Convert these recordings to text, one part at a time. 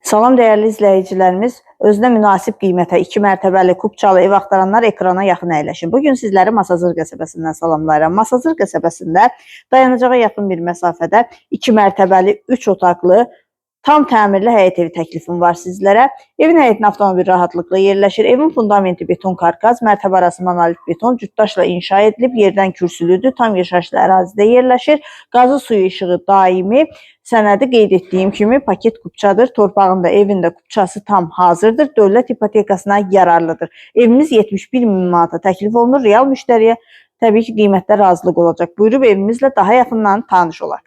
Salam dəyərli izləyicilərimiz, özünə münasib qiymətə 2 mərtəbəli kubçalı ev axtaranlar ekrana yaxın əyləşin. Bugün sizləri Masazır qəsəbəsindən salamlayıram. Masazır qəsəbəsində dayanacağa yaxın bir məsafədə 2 mərtəbəli 3 otaqlı tam təmirli həyət evi təklifim var sizlərə. Evin həyətinə avtomobil rahatlıqla yerləşir. Evin fundamenti beton karkaz, mərtəbə arası monolit beton, cütdaşla inşa edilib, yerdən kürsülüdür, tam yaşayışlı ərazidə yerləşir. Qazı suyu işığı daimi, sənədi qeyd etdiyim kimi paket kubçadır. Torpağında evində kubçası tam hazırdır. Dövlət ipotekasına yararlıdır. Evimiz 71 min manata təklif olunur. Real müştəriyə təbii ki, qiymətdə razılıq olacaq. Buyurub evimizlə daha yaxından tanış olaq.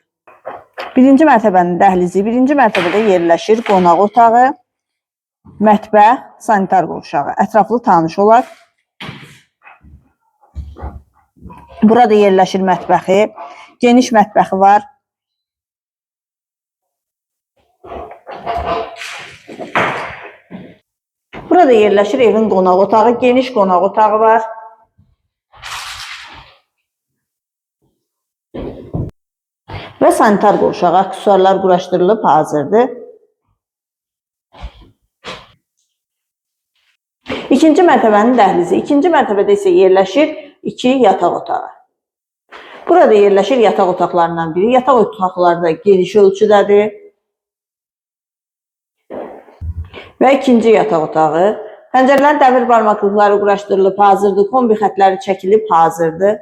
Birinci mərtəbənin dəhlizi, birinci mərtəbədə yerləşir qonaq otağı, mətbəx, sanitar qovşağı. Ətraflı tanış olaq. Burada yerləşir mətbəxi, geniş mətbəxi var. Burada yerləşir evin qonaq otağı, geniş qonaq otağı var. Və sanitar qovşağı, aksesuarlar quraşdırılıb hazırdır. İkinci mərtəbənin dəhlizi. İkinci mərtəbədə isə yerləşir 2 yataq otağı. Burada yerləşir yataq otaqlarından biri. Yataq otaqları da geniş ölçüdədir. Və ikinci yataq otağı. Pəncərələrin dəmir barmaqlıqları quraşdırılıb hazırdır. Kombi xətləri çəkilib hazırdır.